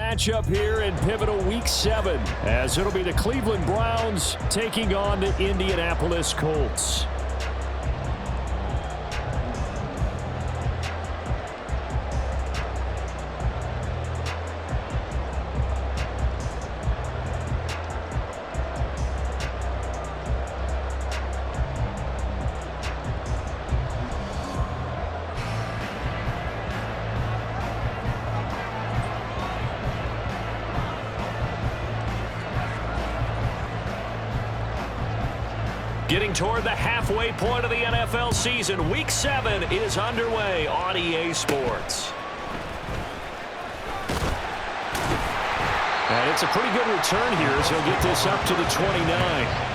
matchup here in pivotal Week 7, as it'll be the Cleveland Browns taking on the Indianapolis Colts. Getting toward the halfway point of the NFL season, Week 7 is underway on EA Sports. And it's a pretty good return here as he'll get this up to the 29.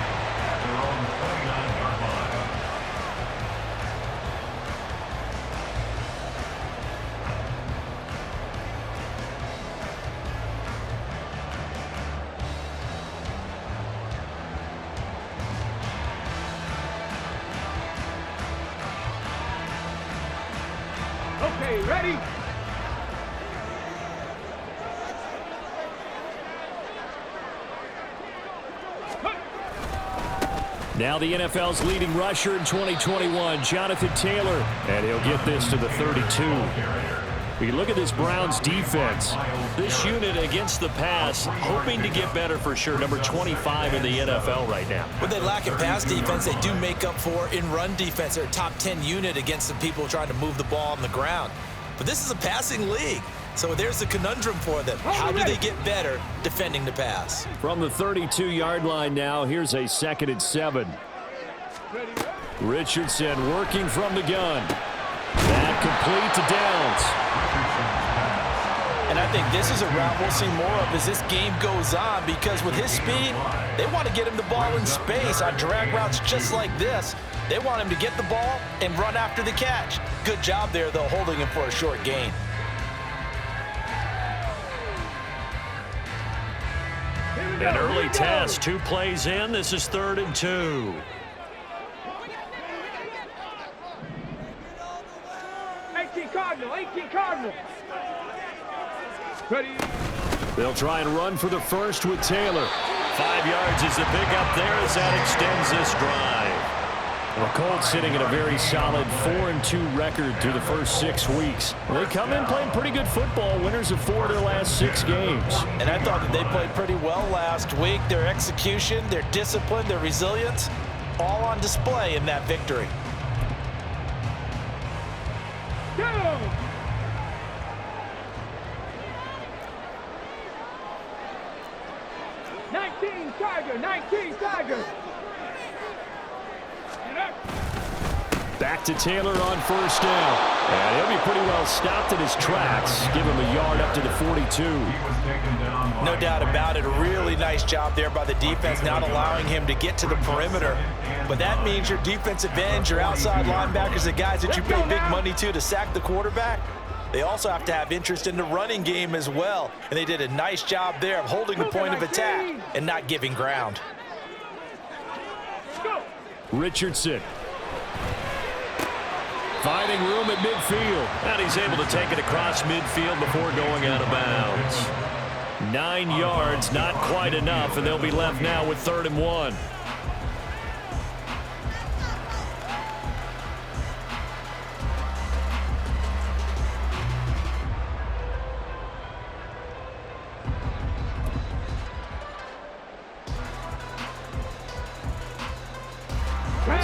Okay, ready? Now the NFL's leading rusher in 2021, Jonathan Taylor, and he'll get this to the 32. We look at this Browns defense. This unit against the pass, hoping to get better for sure. Number 25 in the NFL right now. When they lack in pass defense, they do make up for in run defense. They're a top 10 unit against the people trying to move the ball on the ground. But this is a passing league, so there's a conundrum for them. How do they get better defending the pass? From the 32-yard line now, here's a 2nd and 7. Richardson working from the gun. That complete to Downs. And I think this is a route we'll see more of as this game goes on, because with his speed, they want to get him the ball in space on drag routes just like this. They want him to get the ball and run after the catch. Good job there, though, holding him for a short gain. An early test, 2 plays in. This is 3rd and 2. 18 Cardinal, 18 Cardinal. Ready? They'll try and run for the first with Taylor. 5 yards is the pickup there as that extends this drive. The Colts sitting at a very solid 4-2 record through the first 6 weeks. They come in playing pretty good football, winners of 4 of their last 6 games. And I thought that they played pretty well last week. Their execution, their discipline, their resilience, all on display in that victory. Go! Tiger, 19 Tiger. Back to Taylor on 1st down. And he'll be pretty well stopped in his tracks. Give him a yard up to the 42. No doubt about it. A really nice job there by the defense, not allowing him to get to the perimeter. But that means your defensive ends, your outside linebackers, the guys that you pay big money to sack the quarterback, they also have to have interest in the running game as well. And they did a nice job there of holding the point of attack and not giving ground. Richardson. Finding room at midfield. And he's able to take it across midfield before going out of bounds. 9 yards, not quite enough, and they'll be left now with 3rd and 1.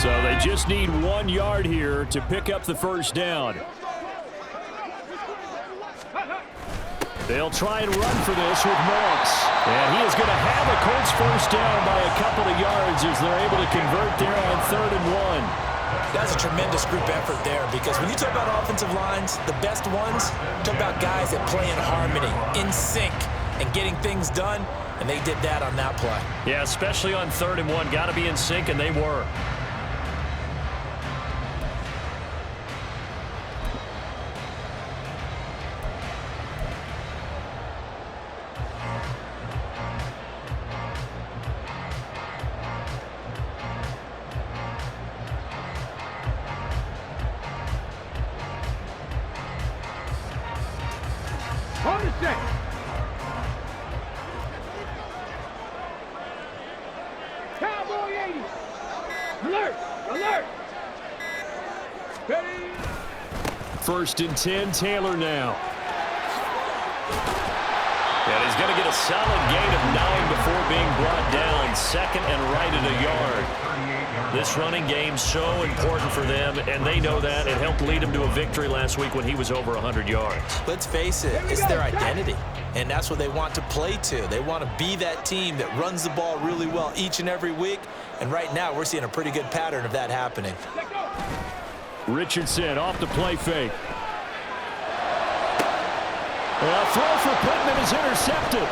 So they just need 1 yard here to pick up the 1st down. They'll try and run for this with Morris. And he is going to have a Colts 1st down by a couple of yards as they're able to convert there on 3rd and 1. That's a tremendous group effort there, because when you talk about offensive lines, the best ones, talk about guys that play in harmony, in sync, and getting things done, and they did that on that play. Yeah, especially on 3rd and 1. Got to be in sync, and they were. Hold it set. 80. Alert! Alert! Ready? 1st and 10, Taylor now. And he's going to get a solid gain of 9 before being brought down. 2nd and right at a yard. This running game so important for them, and they know that. It helped lead them to a victory last week when he was over 100 yards. Let's face it, it's their identity, and that's what they want to play to. They want to be that team that runs the ball really well each and every week, and right now we're seeing a pretty good pattern of that happening. Richardson off the play fake. A throw for Pittman is intercepted.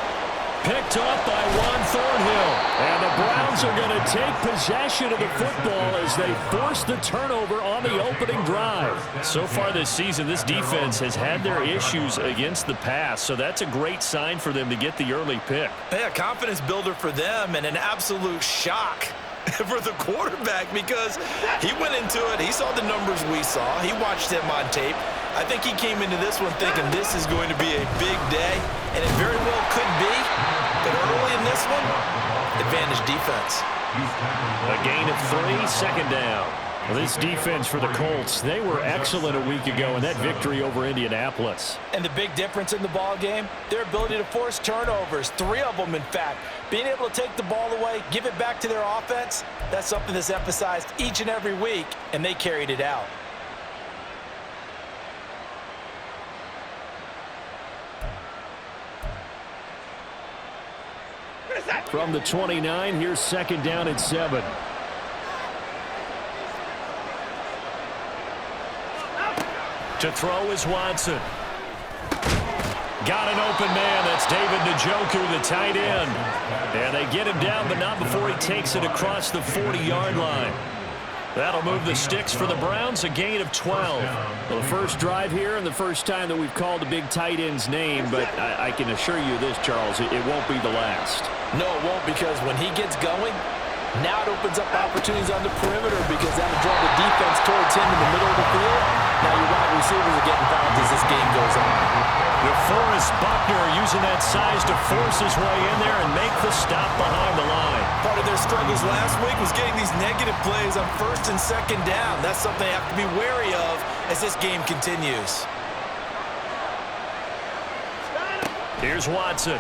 Picked off by Juan Thornhill. And the Browns are going to take possession of the football as they force the turnover on the opening drive. So far this season, this defense has had their issues against the pass, so that's a great sign for them to get the early pick. Yeah, confidence builder for them and an absolute shock for the quarterback because he went into it. He saw the numbers we saw. He watched him on tape. I think he came into this one thinking this is going to be a big day, and it very well could be. But early in this one, advantage defense. A gain of 3, 2nd down. Well, this defense for the Colts, they were excellent a week ago in that victory over Indianapolis. And the big difference in the ball game, their ability to force turnovers, 3 of them in fact. Being able to take the ball away, give it back to their offense, that's something that's emphasized each and every week, and they carried it out. From the 29, here's 2nd down and 7. To throw is Watson. Got an open man. That's David Njoku, the tight end. And they get him down, but not before he takes it across the 40-yard line. That'll move the sticks for the Browns, a gain of 12. Well, the first drive here and the first time that we've called a big tight end's name, but I can assure you this, Charles, it won't be the last. No, it won't, because when he gets going, now it opens up opportunities on the perimeter because that'll draw the defense towards him in the middle of the field. Now your wide receivers are getting fouled as this game goes on. DeForest Buckner using that size to force his way in there and make the stop behind the line. Part of their struggles last week was getting these negative plays on 1st and 2nd down. That's something they have to be wary of as this game continues. Here's Watson.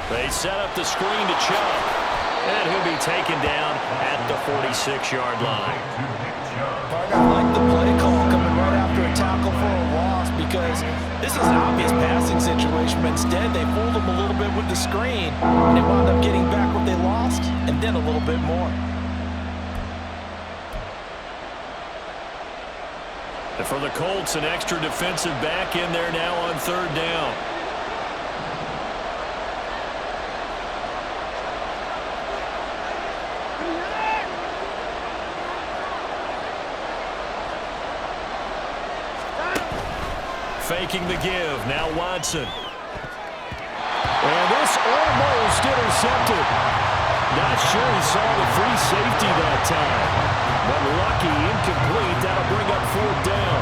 They set up the screen to Chubb, and he'll be taken down at the 46-yard line. Partner, I like the play call coming right after a tackle for a loss because this is an obvious passing situation, but instead they fooled them a little bit with the screen, and they wound up getting back what they lost and then a little bit more. And for the Colts, an extra defensive back in there now on 3rd down. Faking the give. Now Watson. And this almost intercepted. Not sure he saw the free safety that time. But lucky, incomplete. That'll bring up 4th down.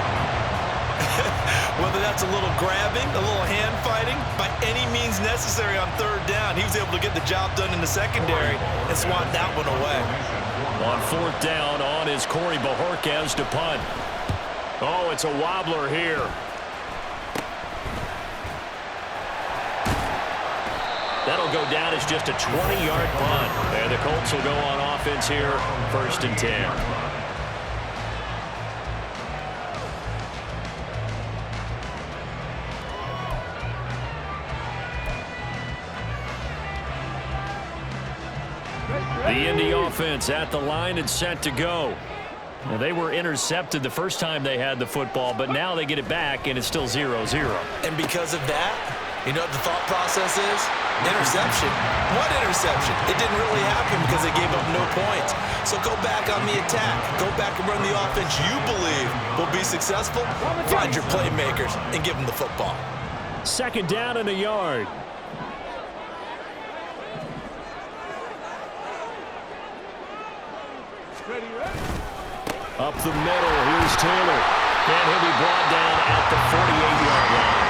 Whether that's a little grabbing, a little hand fighting, by any means necessary on 3rd down, he was able to get the job done in the secondary and swat that one away. On 4th down, on is Corey Bajorquez to punt. Oh, it's a wobbler here. That'll go down as just a 20-yard punt. And the Colts will go on offense here, 1st and 10. The Indy offense at the line and set to go. Now, they were intercepted the first time they had the football, but now they get it back, and it's still 0-0. And because of that, you know what the thought process is? Interception. What interception? It didn't really happen because they gave up no points. So go back on the attack. Go back and run the offense you believe will be successful. Find your playmakers and give them the football. 2nd down and a yard. Up the middle, here's Taylor. And he'll be brought down at the 48-yard line.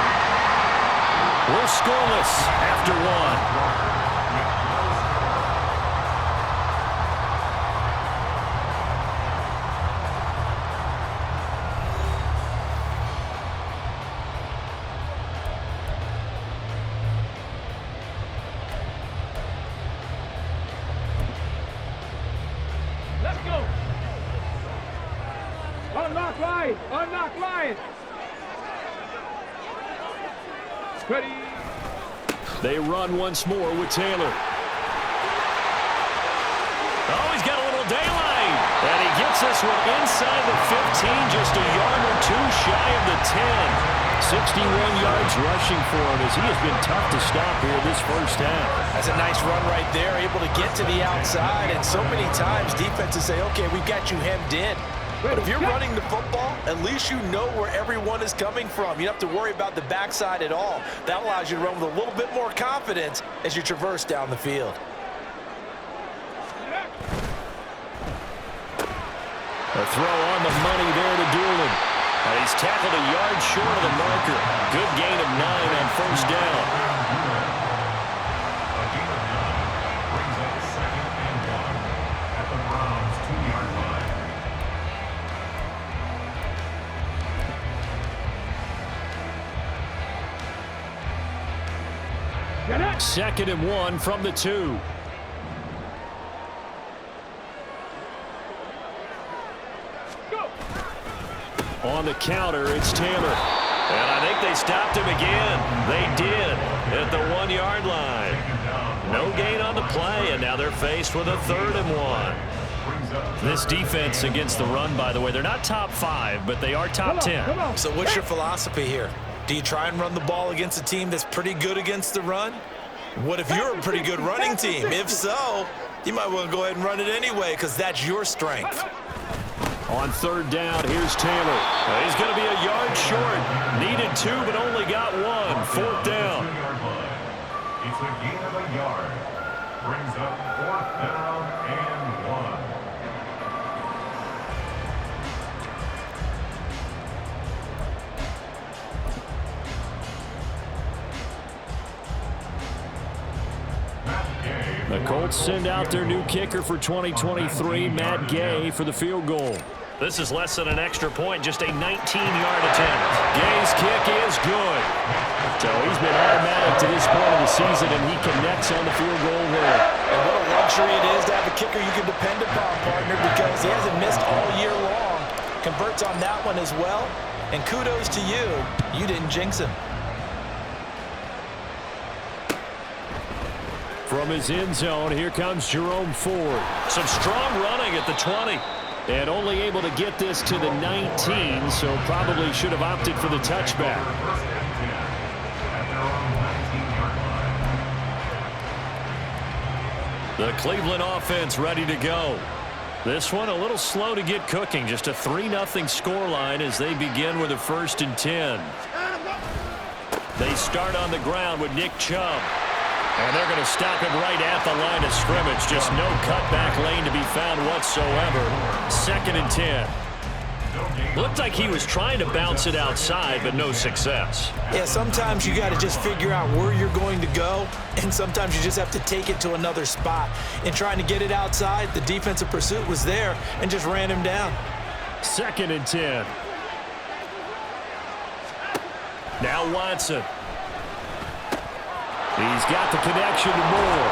We're scoreless after 1. line. Unlock line. Ready. They run once more with Taylor. Oh, he's got a little daylight. And he gets this one inside the 15, just a yard or two shy of the 10. 61 yards rushing for him as he has been tough to stop here this first half. That's a nice run right there, able to get to the outside. And so many times defenses say, okay, we've got you hemmed in. But if you're running the football, at least you know where everyone is coming from. You don't have to worry about the backside at all. That allows you to run with a little bit more confidence as you traverse down the field. A throw on the money there to Doolin. And he's tackled a yard short of the marker. Good gain of 9 on first down. Second and 1 from the 2. On the counter, it's Taylor. And I think they stopped him again. They did at the 1-yard line. No gain on the play, and now they're faced with a 3rd and 1. This defense against the run, by the way, they're not top 5, but they are top 10. So what's your philosophy here? Do you try and run the ball against a team that's pretty good against the run? What if you're a pretty good running team? If so, you might want to go ahead and run it anyway because that's your strength. On 3rd down, here's Taylor. He's going to be a yard short. Needed 2, but only got 1. 4th down. It's a gain of a yard. Brings up 4th down and 1. The Colts send out their new kicker for 2023, Matt Gay, for the field goal. This is less than an extra point, just a 19-yard attempt. Gay's kick is good. So he's been automatic to this point of the season, and he connects on the field goal there. And what a luxury it is to have a kicker you can depend upon, partner, because he hasn't missed all year long. Converts on that one as well. And kudos to you. You didn't jinx him. From his end zone, here comes Jerome Ford. Some strong running at the 20. And only able to get this to the 19, so probably should have opted for the touchback. The Cleveland offense ready to go. This one a little slow to get cooking. Just a 3-0 scoreline as they begin with a 1st and 10. They start on the ground with Nick Chubb. And they're going to stop him right at the line of scrimmage. Just no cutback lane to be found whatsoever. 2nd and 10. Looked like he was trying to bounce it outside, but no success. Yeah, sometimes you got to just figure out where you're going to go, and sometimes you just have to take it to another spot. In trying to get it outside, the defensive pursuit was there and just ran him down. 2nd and 10. Now Watson. He's got the connection to Moore.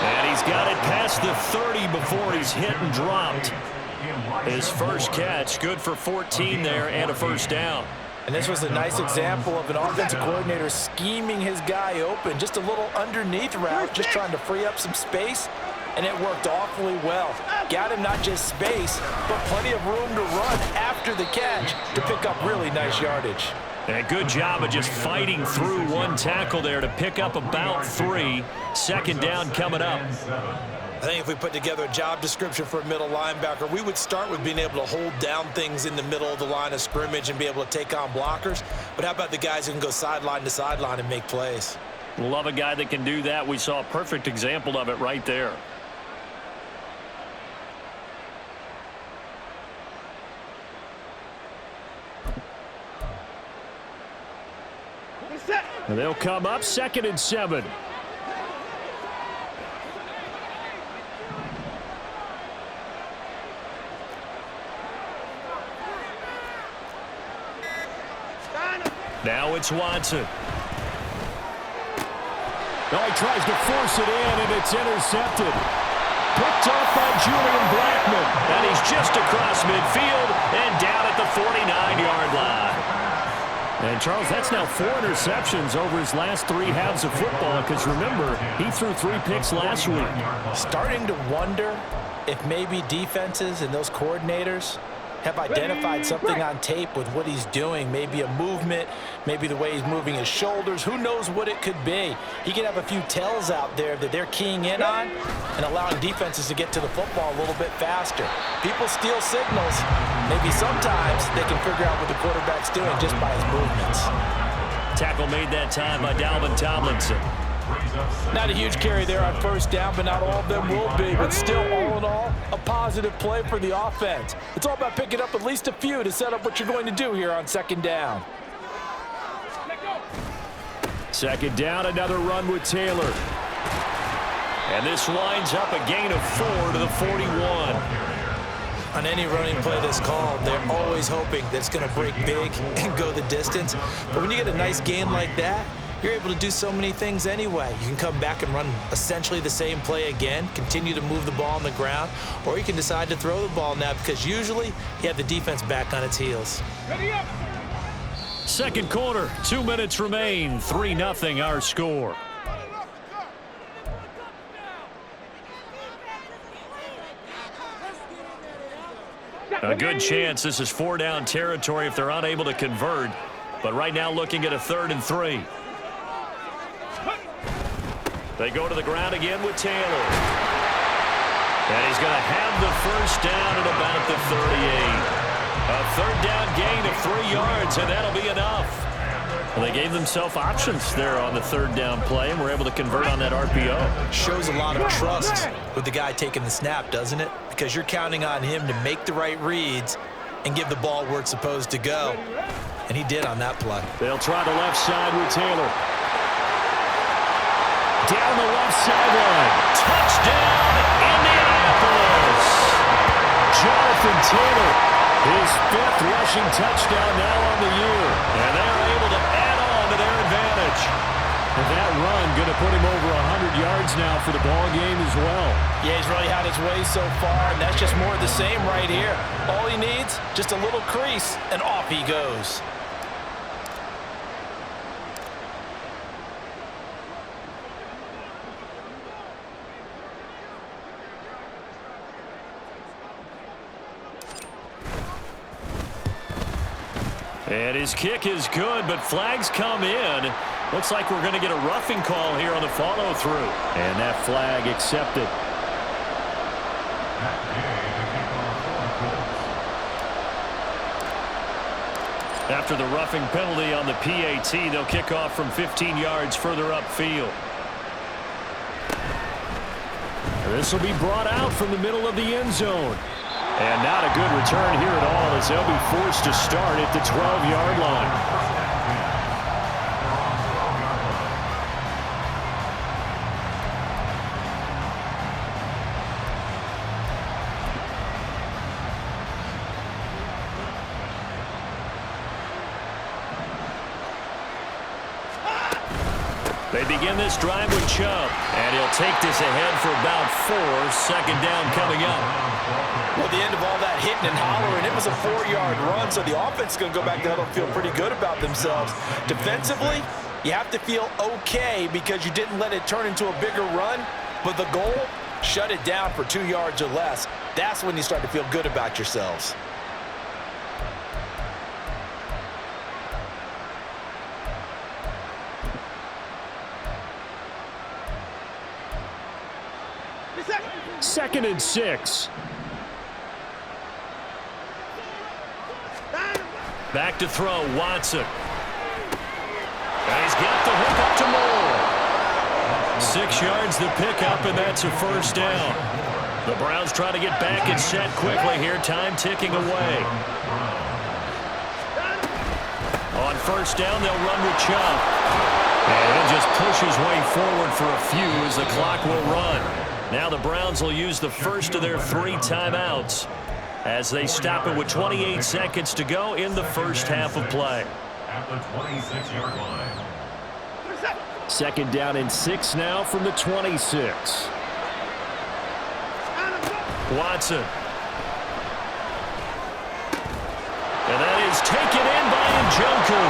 And he's got it past the 30 before he's hit and dropped. His first catch, good for 14 there and a 1st down. And this was a nice example of an offensive coordinator scheming his guy open. Just a little underneath route, just trying to free up some space. And it worked awfully well. Got him not just space, but plenty of room to run after the catch to pick up really nice yardage. And a good job of just fighting through one tackle there to pick up about 3. 2nd down coming up. I think if we put together a job description for a middle linebacker, we would start with being able to hold down things in the middle of the line of scrimmage and be able to take on blockers. But how about the guys who can go sideline to sideline and make plays? Love a guy that can do that. We saw a perfect example of it right there. And they'll come up 2nd and 7. Now it's Watson. Oh, he tries to force it in, and it's intercepted. Picked off by Julian Blackman. And he's just across midfield and down at the 49-yard line. And, Charles, that's now 4 interceptions over his last 3 halves of football because, remember, he threw 3 picks last week. Starting to wonder if maybe defenses and those coordinators have identified something on tape with what he's doing. Maybe a movement, maybe the way he's moving his shoulders. Who knows what it could be? He could have a few tells out there that they're keying in on and allowing defenses to get to the football a little bit faster. People steal signals. Maybe sometimes they can figure out what the quarterback's doing just by his movements. Tackle made that time by Dalvin Tomlinson. Not a huge carry there on first down, but not all of them will be. But still, all in all, a positive play for the offense. It's all about picking up at least a few to set up what you're going to do here on second down. Second down, another run with Taylor. And this winds up a gain of 4 to the 41. On any running play that's called, they're always hoping that it's going to break big and go the distance. But when you get a nice gain like that, you're able to do so many things anyway. You can come back and run essentially the same play again, continue to move the ball on the ground, or you can decide to throw the ball now because usually you have the defense back on its heels. Second quarter, 2 minutes remain, 3-0 our score. A good chance this is 4-down territory if they're unable to convert, but right now looking at a 3rd and 3. They go to the ground again with Taylor. And he's going to have the first down at about the 38. A 3rd down gain of 3 yards, and that'll be enough. Well, they gave themselves options there on the 3rd down play, and were able to convert on that RPO. Shows a lot of trust with the guy taking the snap, doesn't it? Because you're counting on him to make the right reads and give the ball where it's supposed to go. And he did on that play. They'll try the left side with Taylor. Down the left sideline. Touchdown, Indianapolis. Jonathan Taylor, his 5th rushing touchdown now on the year. And they're able to add on to their advantage. And that run going to put him over 100 yards now for the ball game as well. Yeah, he's really had his way so far, and that's just more of the same right here. All he needs, just a little crease, and off he goes. And his kick is good, but flags come in. Looks like we're going to get a roughing call here on the follow-through. And that flag accepted. After the roughing penalty on the PAT, they'll kick off from 15 yards further upfield. This will be brought out from the middle of the end zone. And not a good return here at all as they'll be forced to start at the 12-yard line. They begin this drive with Chubb, and he'll take this ahead for about 4. Second down coming up. Well, the end of all that hitting and hollering, it was a 4-yard run, so the offense is going to go back there and feel pretty good about themselves. Defensively, you have to feel okay because you didn't let it turn into a bigger run, but the goal, shut it down for 2 yards or less. That's when you start to feel good about yourselves. Second and 6. Back to throw, Watson. And he's got the hook up to Moore. 6 yards the pickup, and that's a first down. The Browns trying to get back and set quickly here, time ticking away. On first down, they'll run with Chubb. And he'll just push his way forward for a few as the clock will run. Now the Browns will use the first of their 3 timeouts as they stop it with 28 seconds to go in the first half of play. At the 26-yard line. Second down and 6 now from the 26. Watson. And that is taken in by Njoku.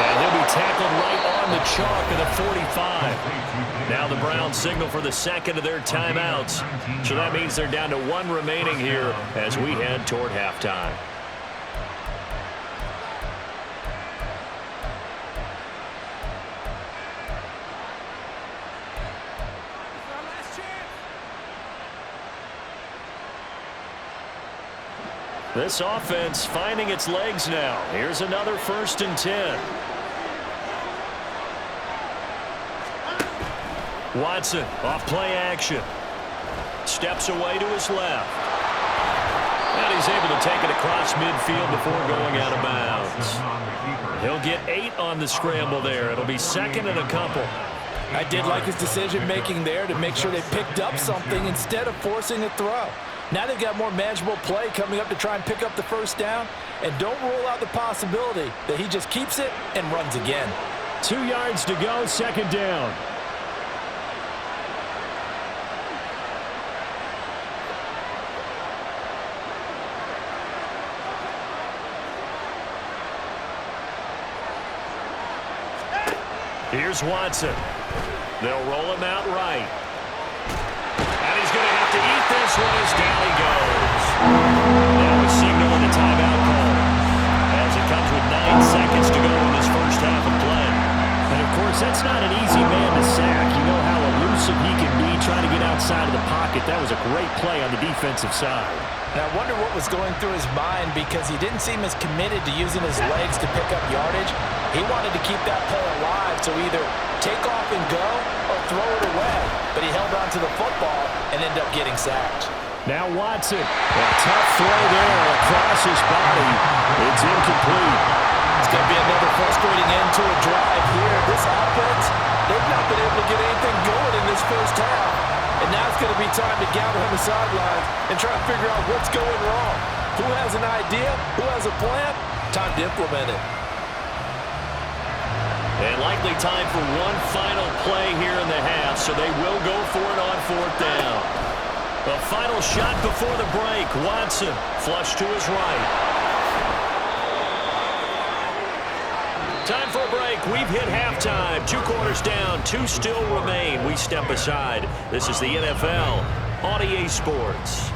And he'll be tackled right on the chalk at the 45. Now the Browns signal for the second of their timeouts. So that means they're down to one remaining here as we head toward halftime. This offense finding its legs now. Here's another 1st and 10. Watson off play action. Steps away to his left. And he's able to take it across midfield before going out of bounds. He'll get 8 on the scramble there. It'll be 2nd and a couple. I did like his decision-making there to make sure they picked up something instead of forcing a throw. Now they've got more manageable play coming up to try and pick up the 1st down. And don't rule out the possibility that he just keeps it and runs again. 2 yards to go, 2nd down. Here's Watson. They'll roll him out right. And he's going to have to eat this one as down he goes. Now we signal in a timeout call as it comes with 9 seconds to go in this first half of play. And, of course, that's not an easy man to sack. You know how elusive he can be trying to get outside of the pocket. That was a great play on the defensive side. And I wonder what was going through his mind because he didn't seem as committed to using his legs to pick up yardage. He wanted to keep that play alive, so either take off and go or throw it away. But he held on to the football and ended up getting sacked. Now Watson. A tough throw there across his body. It's incomplete. It's going to be another frustrating end to a drive here. This offense, they've not been able to get anything going in this first half. And now it's going to be time to gather on the sidelines and try to figure out what's going wrong. Who has an idea? Who has a plan? Time to implement it. And likely time for one final play here in the half, so they will go for it on 4th down. The final shot before the break. Watson flush to his right. Time for a break. We've hit halftime. 2 quarters down. 2 still remain. We step aside. This is the NFL on EA Sports.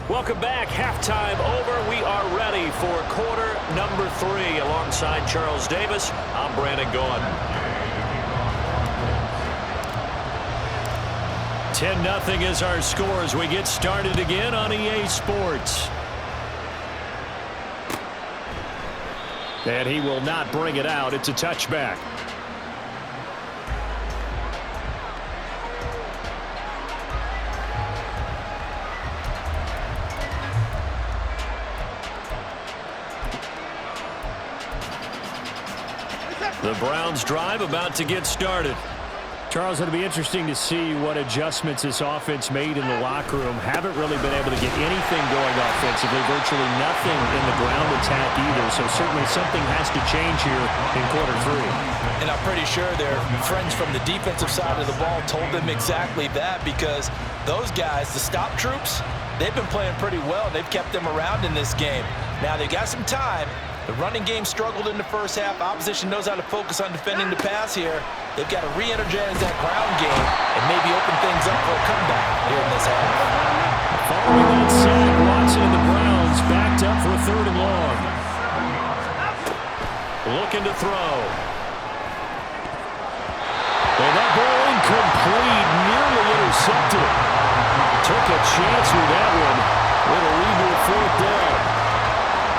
Welcome back. Halftime over. We are ready for quarter number 3. Alongside Charles Davis, I'm Brandon Gordon. 10-0 is our score as we get started again on EA Sports. And he will not bring it out. It's a touchback. The Browns drive about to get started. Charles, it'll be interesting to see what adjustments this offense made in the locker room. Haven't really been able to get anything going offensively, virtually nothing in the ground attack either. So certainly something has to change here in quarter 3. And I'm pretty sure their friends from the defensive side of the ball told them exactly that because those guys, the stop troops, they've been playing pretty well. They've kept them around in this game. Now they've got some time. The running game struggled in the first half. Opposition knows how to focus on defending the pass here. They've got to re-energize that ground game and maybe open things up for a comeback here in this half. Following that sack, Watson and the Browns backed up for a 3rd and long. Looking to throw. And that ball incomplete, nearly intercepted. Took a chance with that one. It'll lead to a 4th down.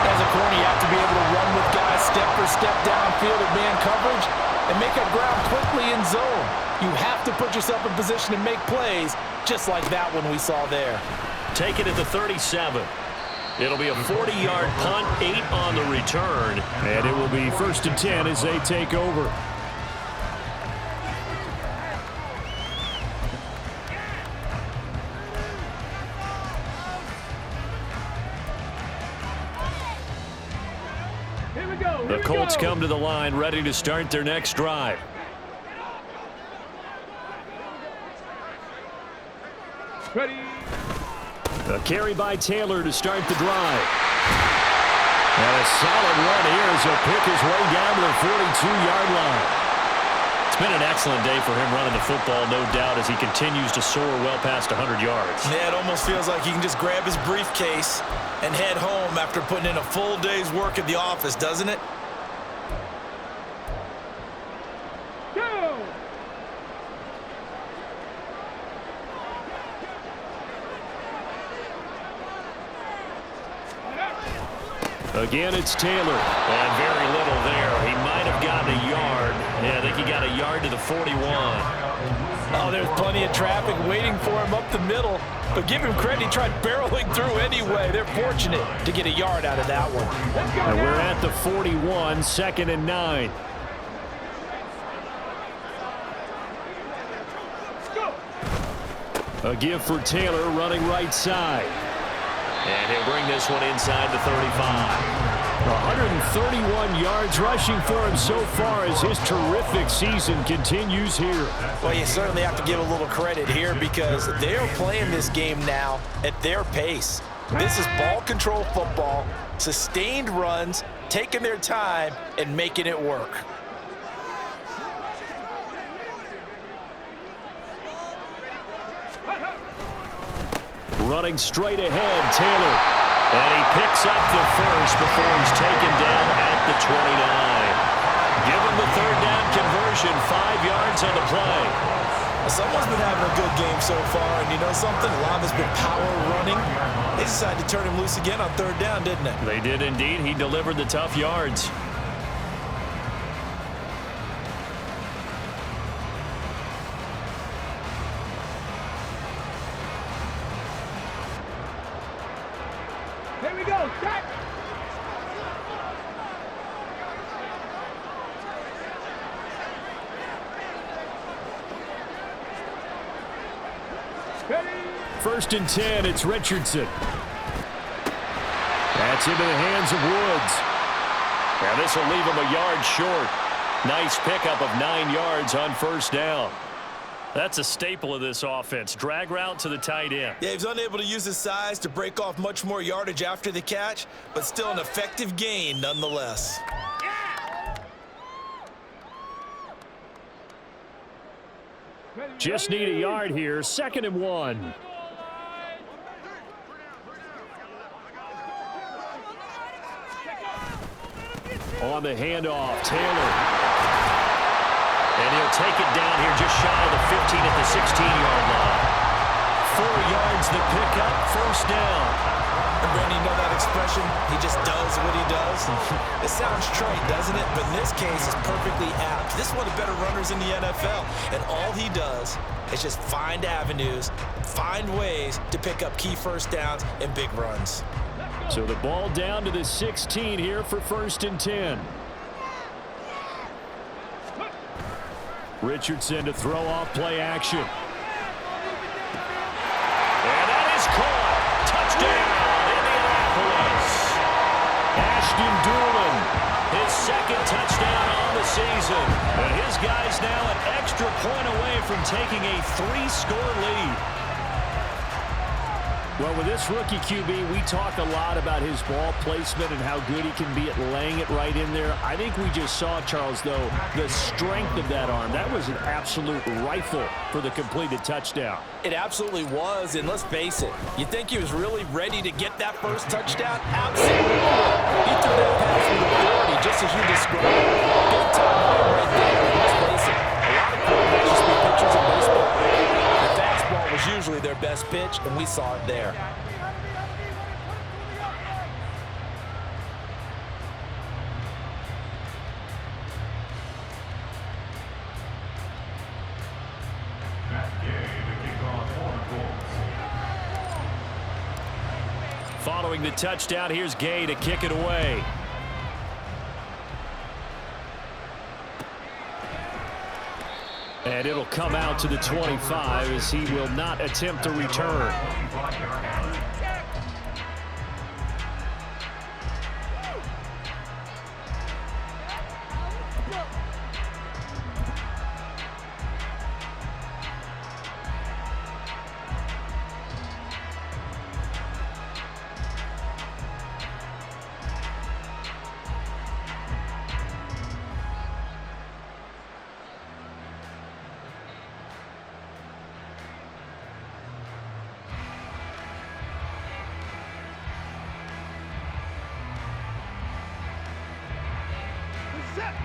As a corner, you have to be able to run with guys step for step downfield in man coverage and make up ground quickly in zone. You have to put yourself in position to make plays, just like that one we saw there. Take it at the 37. It'll be a 40-yard punt, 8 on the return, and it will be 1st and 10 as they take over. Here we go. The Colts come to the line, ready to start their next drive. Ready. A carry by Taylor to start the drive. And a solid run here as he'll pick his way down to the 42-yard line. It's been an excellent day for him running the football, no doubt, as he continues to soar well past 100 yards. Yeah, it almost feels like he can just grab his briefcase and head home after putting in a full day's work at the office, doesn't it? Go. Again, it's Taylor. And very little there. He might have gotten a yard. Yeah, I think he got a yard to the 41. Oh, there's plenty of traffic waiting for him up the middle. But give him credit, he tried barreling through anyway. They're fortunate to get a yard out of that one. And we're at the 41, 2nd and 9. A give for Taylor running right side. And he'll bring this one inside the 35. 131 yards rushing for him so far as his terrific season continues here. Well, you certainly have to give a little credit here because they are playing this game now at their pace. This is ball control football, sustained runs, taking their time and making it work. Running straight ahead, Taylor. And he picks up the first before he's taken down at the 29. Give him the 3rd down conversion, 5 yards on the play. Someone's been having a good game so far, and you know something? A lot of it's been power running. They decided to turn him loose again on 3rd down, didn't they? They did indeed. He delivered the tough yards. Here we go. Start. Ready. 1st and 10, it's Richardson. That's into the hands of Woods. Now this will leave him a yard short. Nice pickup of 9 yards on 1st down. That's a staple of this offense. Drag route to the tight end. Yeah, he's unable to use his size to break off much more yardage after the catch, but still an effective gain nonetheless. Just need a yard here. 2nd and 1. On the handoff, Taylor. And he'll take it down here just shy of the 15 at the 16-yard line. 4 yards the pickup, 1st down. And Brandon, you know that expression? He just does what he does. It sounds trite, doesn't it? But in this case, it's perfectly apt. This is one of the better runners in the NFL. And all he does is just find avenues, find ways to pick up key 1st downs and big runs. So the ball down to the 16 here for 1st and 10. Richardson to throw off play action. And that is caught. Touchdown, Indianapolis. Ashton Doolin, his 2nd touchdown on the season. And his guy's now an extra point away from taking a 3-score lead. Well, with this rookie QB, we talk a lot about his ball placement and how good he can be at laying it right in there. I think we just saw, Charles, though, the strength of that arm. That was an absolute rifle for the completed touchdown. It absolutely was, and let's face it, you think he was really ready to get that 1st touchdown? Absolutely. He threw that pass with authority, just as you described. Big time arm right there. Let's face it, a lot of quarterbacks used to be pitchers in baseball. The fastball was usually their best pitch, and we saw it there. Following the touchdown, here's Gay to kick it away. And it'll come out to the 25 as he will not attempt to return.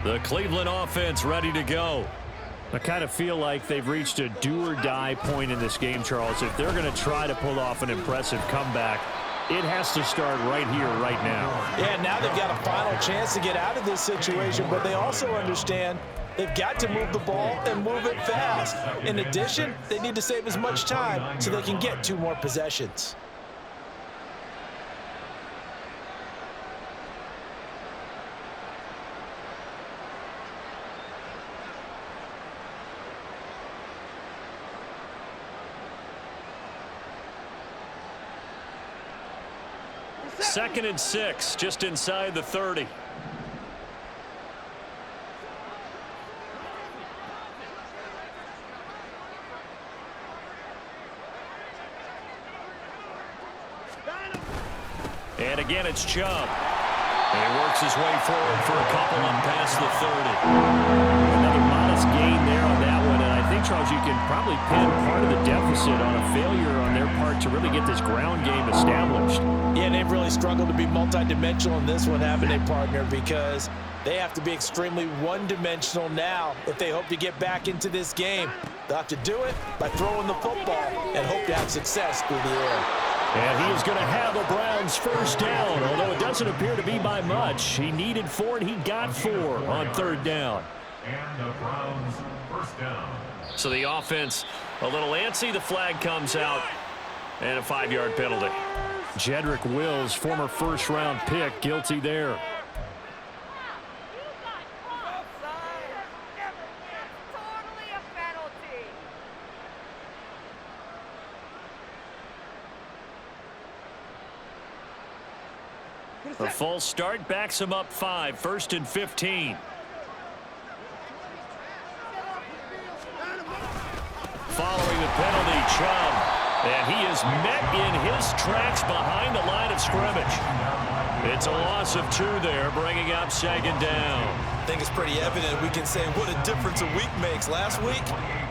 The Cleveland offense ready to go. I kind of feel like they've reached a do-or-die point in this game, Charles. If they're going to try to pull off an impressive comeback, it has to start right here, right now. Yeah, now they've got a final chance to get out of this situation, but they also understand they've got to move the ball and move it fast. In addition, they need to save as much time so they can get 2 more possessions. Second and 6, just inside the 30. And again, it's Chubb. And he works his way forward for a couple and past the 30. Another modest gain there on that one. And I think, Charles, you can probably pin part of the deficit on a failure on their part to really get this ground game established. Yeah, they've really struggled to be multidimensional in this one, having a partner, because they have to be extremely one-dimensional now if they hope to get back into this game. They'll have to do it by throwing the football and hope to have success through the air. And he is going to have a Browns first down, although it doesn't appear to be by much. He needed 4, and he got 4 on third down. And the Browns first down. So the offense a little antsy. The flag comes out, and a 5-yard penalty. Jedrick Wills, former first-round pick, guilty there. A false start backs him up 5, 1st and 15. Following the penalty, Chubb. And he is met in his tracks behind the line of scrimmage. It's a loss of 2 there, bringing up 2nd down. I think it's pretty evident we can say what a difference a week makes. Last week,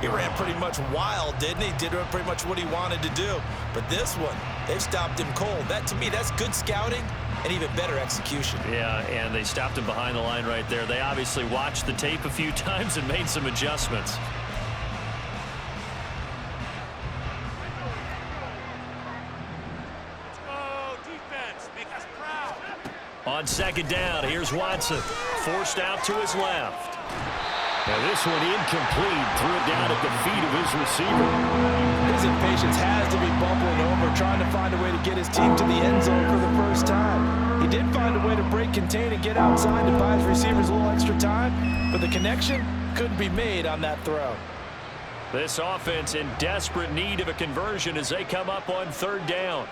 he ran pretty much wild, didn't he? Did pretty much what he wanted to do. But this one, they've stopped him cold. That, to me, that's good scouting and even better execution. Yeah, and they stopped him behind the line right there. They obviously watched the tape a few times and made some adjustments. On 2nd down, here's Watson. Forced out to his left. Now this one incomplete. Threw it down at the feet of his receiver. His impatience has to be bubbling over, trying to find a way to get his team to the end zone for the first time. He did find a way to break contain and get outside to buy his receivers a little extra time, but the connection couldn't be made on that throw. This offense in desperate need of a conversion as they come up on 3rd down.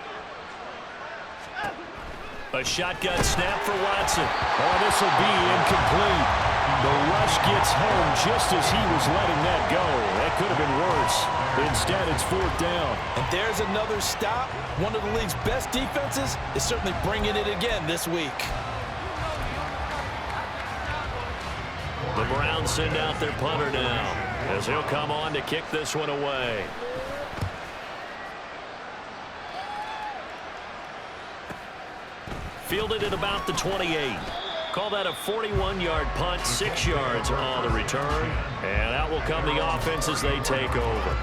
A shotgun snap for Watson. Oh, this will be incomplete. The rush gets home just as he was letting that go. That could have been worse. Instead, it's 4th down. And there's another stop. One of the league's best defenses is certainly bringing it again this week. The Browns send out their punter now as he'll come on to kick this one away. Fielded at about the 28. Call that a 41-yard punt, 6 yards on the return. And out will come the offense as they take over.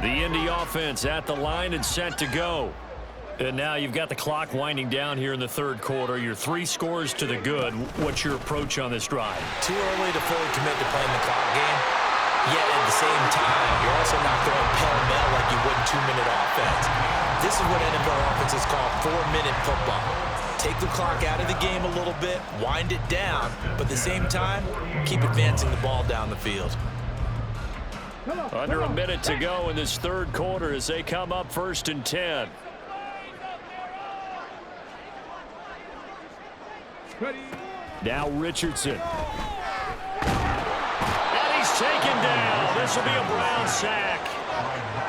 The Indy offense at the line and set to go. And now you've got the clock winding down here in the 3rd quarter. You're 3 scores to the good. What's your approach on this drive? Too early to fully commit to playing the clock game. Yet at the same time, you're also not throwing pell-mell like you would in 2-minute offense. This is what NFL offenses call 4-minute football. Take the clock out of the game a little bit, wind it down, but at the same time, keep advancing the ball down the field. Under a minute to go in this 3rd quarter as they come up 1st and 10. Now Richardson. And he's taken down. This will be a Brown sack.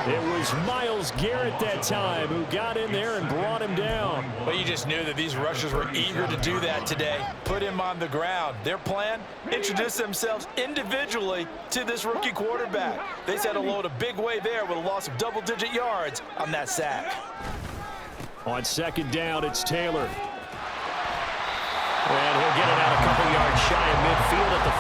It was Myles Garrett that time who got in there and brought him down. Well, you just knew that these rushers were eager to do that today. Put him on the ground. Their plan, introduce themselves individually to this rookie quarterback. They said hello in a big way there with a loss of double-digit yards on that sack. On second down, it's Taylor. And he'll get it out a couple yards shy of midfield at the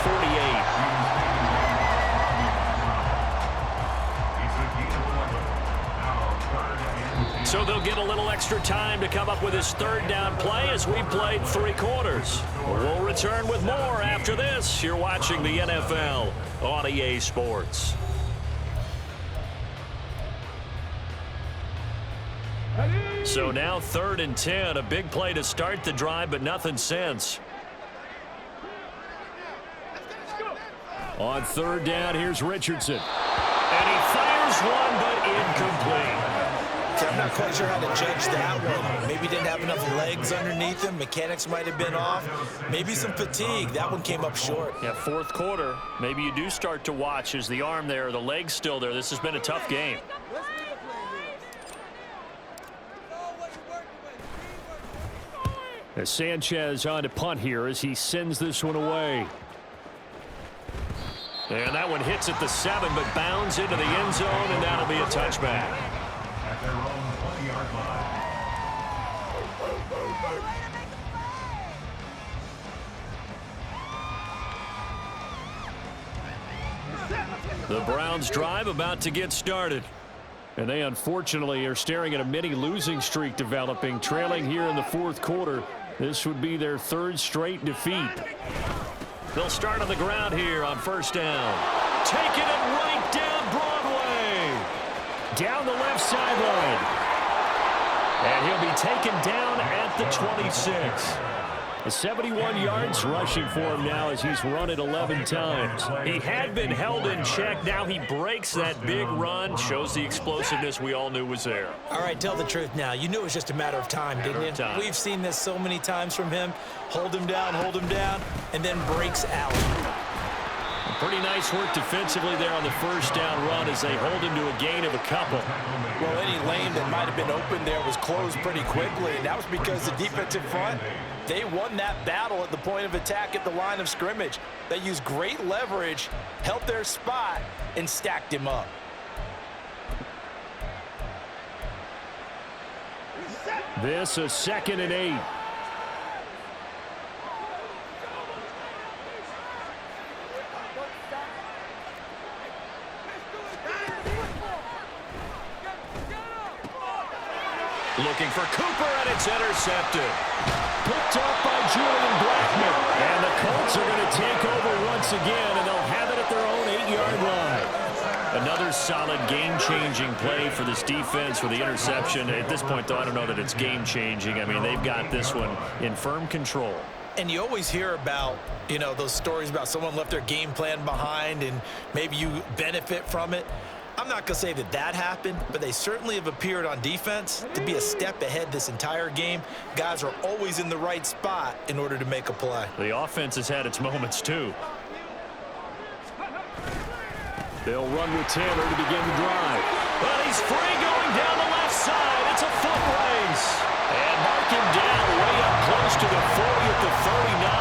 48. So they'll get a little extra time to come up with his third down play as we played 3 quarters. We'll return with more after this. You're watching the NFL on EA Sports. So now 3rd and 10, a big play to start the drive, but nothing since. On 3rd down, here's Richardson. And he fires one, but incomplete. I'm not quite sure how to judge that one. Maybe didn't have enough legs underneath him. Mechanics might have been off. Maybe some fatigue. That one came up short. Yeah, 4th quarter. Maybe you do start to watch. Is the arm there, the leg's still there? This has been a tough game. As Sanchez on to punt here as he sends this one away. And that one hits at the 7, but bounds into the end zone, and that'll be a touchback. At their own 20-yard line. The Browns drive about to get started. And they unfortunately are staring at a mini losing streak developing, trailing here in the 4th quarter. This would be their 3rd straight defeat. They'll start on the ground here on 1st down. Taking it right down Broadway. Down the left sideline. And he'll be taken down at the 26. 71 yards rushing for him now as he's run it 11 times. He had been held in check. Now he breaks that big run. Shows the explosiveness we all knew was there. All right, tell the truth now. You knew it was just a matter of time, didn't you? We've seen this so many times from him. Hold him down, and then breaks out. Pretty nice work defensively there on the 1st down run as they hold him to a gain of a couple. Well, any lane that might have been open there was closed pretty quickly, and that was because the defensive front, they won that battle at the point of attack at the line of scrimmage. They used great leverage, held their spot, and stacked him up. This is 2nd and 8. Looking for Cooper, and it's intercepted. Picked up by Julian Blackman. And the Colts are going to take over once again, and they'll have it at their own 8-yard line. Another solid game-changing play for this defense for the interception. At this point, though, I don't know that it's game-changing. I mean, they've got this one in firm control. And you always hear about, you know, those stories about someone left their game plan behind and maybe you benefit from it. I'm not going to say that that happened, but they certainly have appeared on defense to be a step ahead this entire game. Guys are always in the right spot in order to make a play. The offense has had its moments, too. They'll run with Taylor to begin the drive. Well, he's free going down the left side. It's a foot race. And mark him down way up close to the 40 at the 39.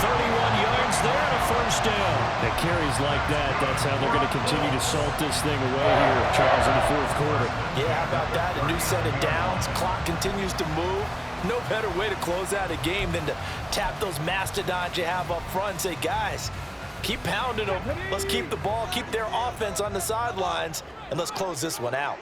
31 yards there and a 1st down. At carries like that, that's how they're going to continue to salt this thing away here, Charles, in the 4th quarter. Yeah, how about that? A new set of downs. Clock continues to move. No better way to close out a game than to tap those mastodons you have up front and say, guys, keep pounding them. Let's keep the ball, keep their offense on the sidelines, and let's close this one out.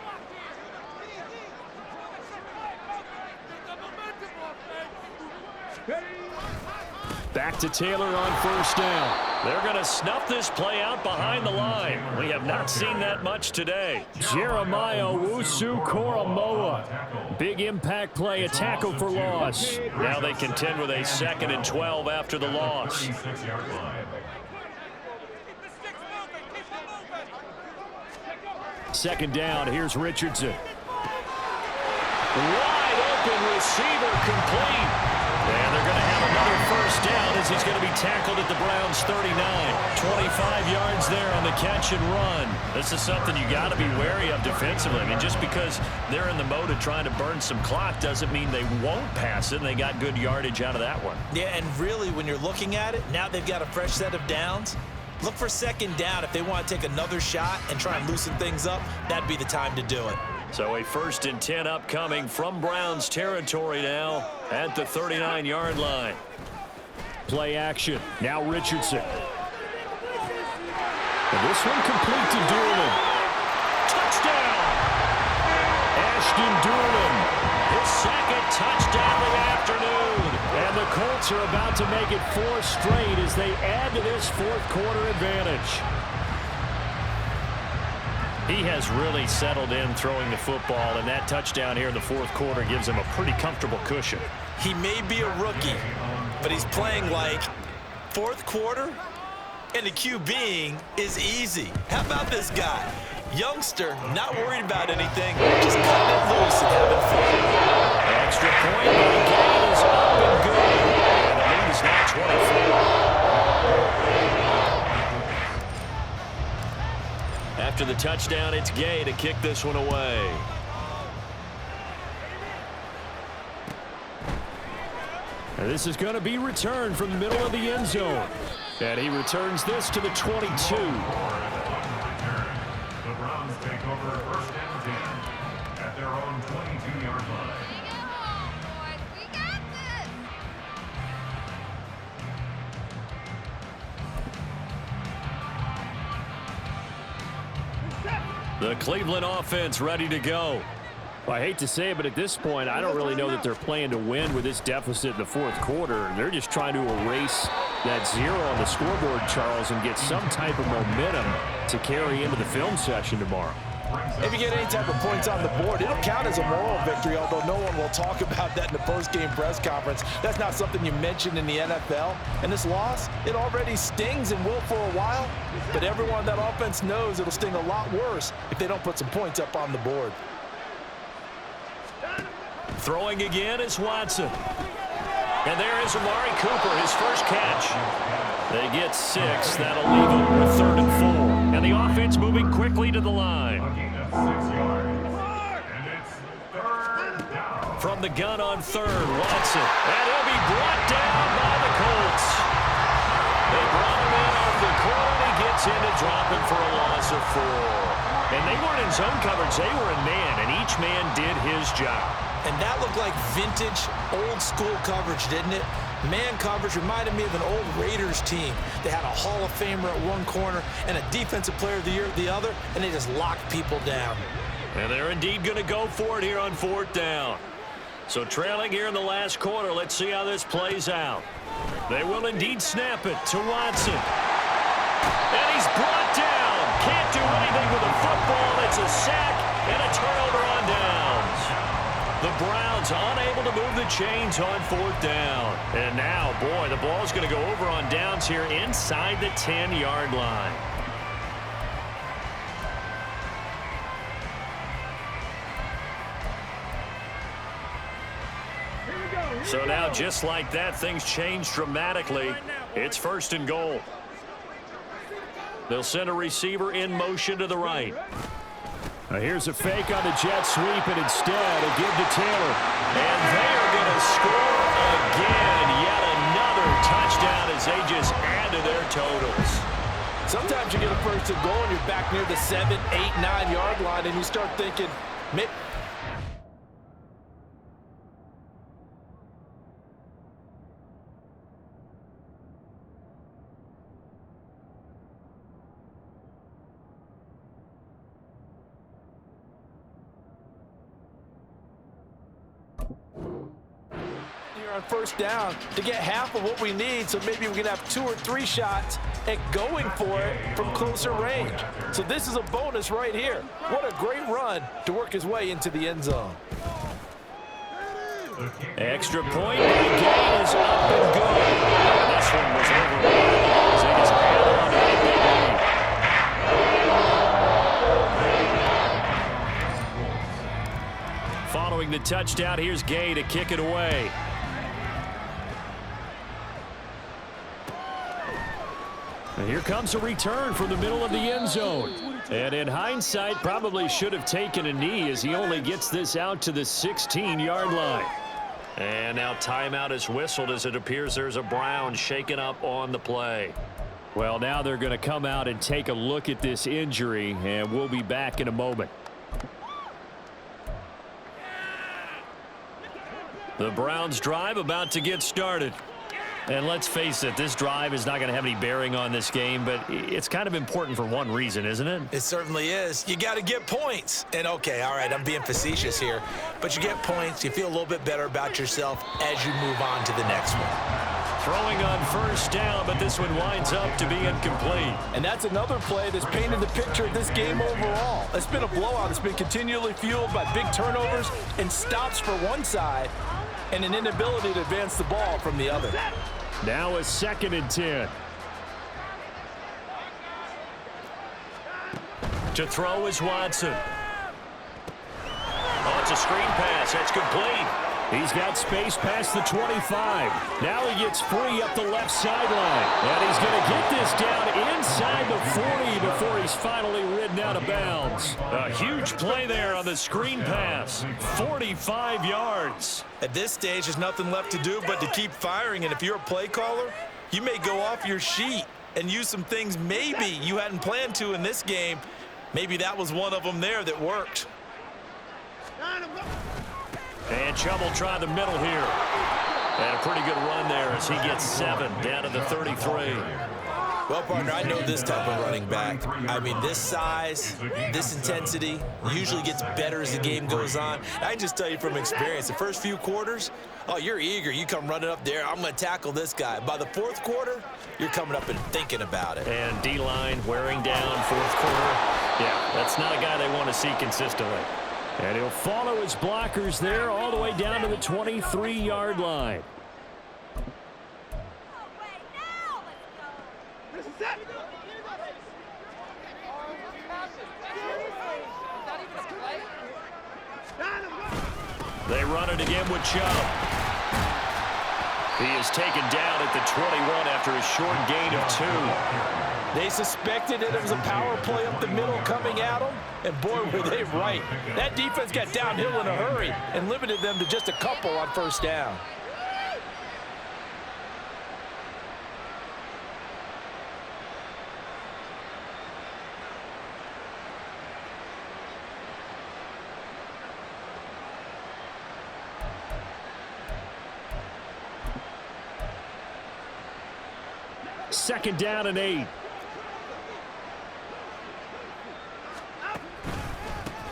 Back to Taylor on 1st down. They're going to snuff this play out behind the line. We have not seen that much today. Jeremiah Owusu-Koramoah. Big impact play, a tackle for loss. Now they contend with a 2nd and 12 after the loss. 36-yard line. 2nd down, here's Richardson. Wide open receiver complete. And they're going to have another 1st down as as he's going to be tackled at the Browns' 39. 25 yards there on the catch and run. This is something you got to be wary of defensively. I mean, just because they're in the mode of trying to burn some clock doesn't mean they won't pass it, and they got good yardage out of that one. Yeah, and really, when you're looking at it, now they've got a fresh set of downs. Look for second down. If they want to take another shot and try and loosen things up, that'd be the time to do it. So a 1st and 10 upcoming from Browns territory now at the 39-yard line. Play action. Now Richardson. And this one complete to Doolin. Touchdown! Ashton Doolin. His second touchdown of the afternoon. And the Colts are about to make it 4 straight as they add to this fourth-quarter advantage. He has really settled in throwing the football, and that touchdown here in the fourth quarter gives him a pretty comfortable cushion. He may be a rookie, but he's playing like fourth quarter, and the QBing is easy. How about this guy? Youngster, not worried about anything, just cutting it loose and having fun. Extra point, but the game is up and good. And the lead is now 24. After the touchdown, it's Gay to kick this one away. And this is going to be returned from the middle of the end zone. And he returns this to the 22. The Browns take over 1st and 10 at their own 22-yard line. The Cleveland offense ready to go. Well, I hate to say it, but at this point, I don't really know that they're playing to win with this deficit in the fourth quarter. They're just trying to erase that 0 on the scoreboard, Charles, and get some type of momentum to carry into the film session tomorrow. If you get any type of points on the board, it'll count as a moral victory, although no one will talk about that in the post-game press conference. That's not something you mentioned in the NFL. And this loss, it already stings and will for a while, but everyone on that offense knows it'll sting a lot worse if they don't put some points up on the board. Throwing again is Watson. And there is Amari Cooper, his first catch. They get 6. That'll leave them with 3rd and 4. And the offense moving quickly to the line. From the gun on 3rd, Watson. And he'll be brought down by the Colts. They brought him in off the corner. He gets in to drop him for a loss of 4. And they weren't in zone coverage. They were in man, and each man did his job. And that looked like vintage, old-school coverage, didn't it? Man coverage reminded me of an old Raiders team. They had a Hall of Famer at one corner and a Defensive Player of the Year at the other, and they just locked people down. And they're indeed going to go for it here on 4th down. So trailing here in the last quarter, let's see how this plays out. They will indeed snap it to Watson. And he's brought down. Can't do anything with the football. It's a sack and a turnover on downs. The Browns unable to move the chains on 4th down. And now, boy, the ball's going to go over on downs here inside the 10-yard line. So now, just like that, things change dramatically. It's 1st and goal. They'll send a receiver in motion to the right. Now here's a fake on the jet sweep, and instead a give to Taylor. And they are going to score again. Yet another touchdown as they just add to their totals. Sometimes you get a 1st and goal and you're back near the 7, 8, 9-yard line, and you start thinking, maybe. On 1st down to get half of what we need, so maybe we can have 2 or 3 shots at going for it from closer range. So this is a bonus right here. What a great run to work his way into the end zone. Extra point, and the gain is up and good. And this one was overruled as they just added on to that big lead. Following the touchdown, here's Gay to kick it away. And here comes a return from the middle of the end zone. And in hindsight, probably should have taken a knee as he only gets this out to the 16-yard line. And now timeout is whistled as it appears there's a Brown shaken up on the play. Well, now they're going to come out and take a look at this injury, and we'll be back in a moment. The Browns drive about to get started. And let's face it, this drive is not going to have any bearing on this game, but it's kind of important for one reason, isn't it? It certainly is. You got to get points. And, okay, all right, I'm being facetious here, but you get points, you feel a little bit better about yourself as you move on to the next one. Throwing on first down, but this one winds up to be incomplete. And that's another play that's painted the picture of this game overall. It's been a blowout. It's been continually fueled by big turnovers and stops for one side and an inability to advance the ball from the other. Now a 2nd and 10. To throw is Watson. Oh, it's a screen pass. That's complete. He's got space past the 25. Now he gets free up the left sideline. And he's going to get this down inside the 40 before he's finally ridden out of bounds. A huge play there on the screen pass. 45 yards. At this stage, there's nothing left to do but to keep firing. And if you're a play caller, you may go off your sheet and use some things maybe you hadn't planned to in this game. Maybe that was one of them there that worked. And Chubb will try the middle here. And a pretty good run there as he gets 7 down to the 33. Well, partner, I know this type of running back. I mean, this size, this intensity usually gets better as the game goes on. I can just tell you from experience, the first few quarters, oh, you're eager. You come running up there, I'm going to tackle this guy. By the 4th quarter, you're coming up and thinking about it. And D-line wearing down 4th quarter. Yeah, that's not a guy they want to see consistently. And he'll follow his blockers there all the way down to the 23-yard line. They run it again with Chubb. He is taken down at the 21 after a short gain of 2. They suspected that it was a power play up the middle coming at them, and boy, were they right. That defense got downhill in a hurry and limited them to just a couple on first down. Second down and 8.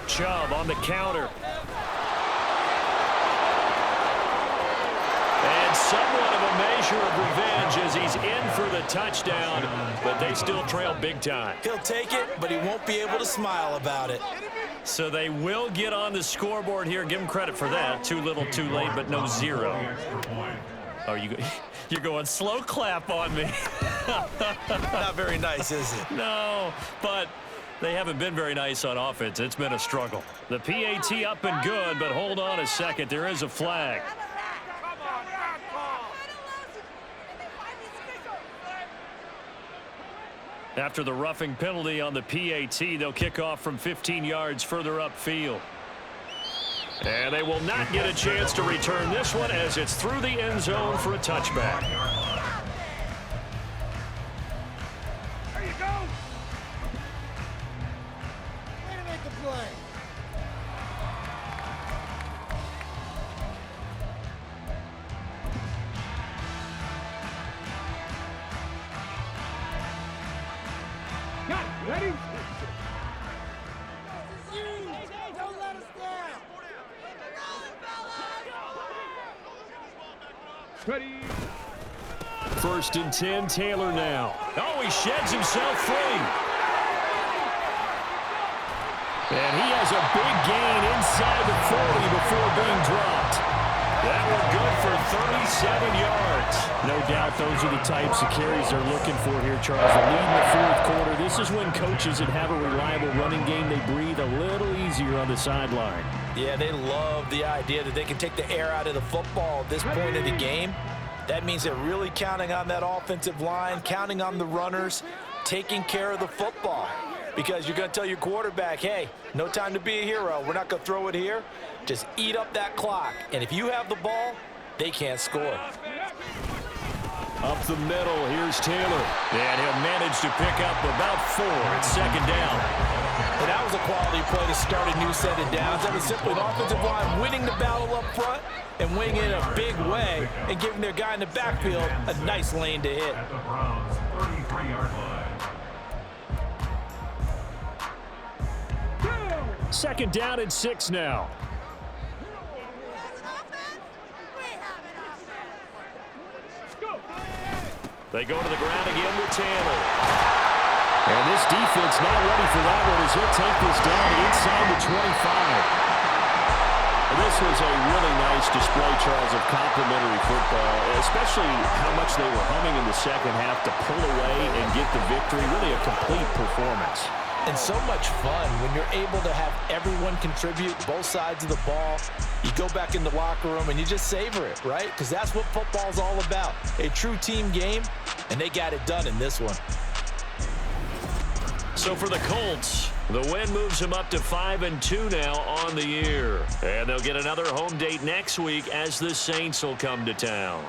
Chubb on the counter. And somewhat of a measure of revenge as he's in for the touchdown, but they still trail big time. He'll take it, but he won't be able to smile about it. So they will get on the scoreboard here. Give him credit for that. Too little, too late, but no 0. Oh, you're going slow clap on me. Not very nice, is it? No, but they haven't been very nice on offense. It's been a struggle. The PAT up and good, but hold on a second. There is a flag. After the roughing penalty on the PAT, they'll kick off from 15 yards further upfield. And they will not get a chance to return this one as it's through the end zone for a touchback. There you go. Way to make the play. Got it. Ready? Don't let us down. Ready? 1st and 10, Taylor now. Oh, he sheds himself free. And he has a big gain inside the 40 before being dropped. That one good for 37 yards. No doubt those are the types of carries they're looking for here, Charles. The lead in the 4th quarter. This is when coaches that have a reliable running game, they breathe a little easier on the sideline. Yeah, they love the idea that they can take the air out of the football at this point of the game. That means they're really counting on that offensive line, counting on the runners, taking care of the football. Because you're going to tell your quarterback, hey, no time to be a hero. We're not going to throw it here. Just eat up that clock. And if you have the ball, they can't score. Up the middle, here's Taylor. And he'll manage to pick up about 4 at second down. And that was a quality play to start a new set of downs. That was simply an offensive line winning the battle up front and winning in a big way and giving their guy in the backfield a nice lane to hit. At the Browns' 33-yard line. Second down and 6 now. They go to the ground again with Taylor. And this defense not ready for that one as he'll take this down inside the 25. This was a really nice display, Charles, of complimentary football, especially how much they were humming in the second half to pull away and get the victory. Really a complete performance. And so much fun when you're able to have everyone contribute both sides of the ball. You go back in the locker room and you just savor it, right? Because that's what football's all about. A true team game, and they got it done in this one. So for the Colts, the win moves them up to 5-2 now on the year. And they'll get another home date next week as the Saints will come to town.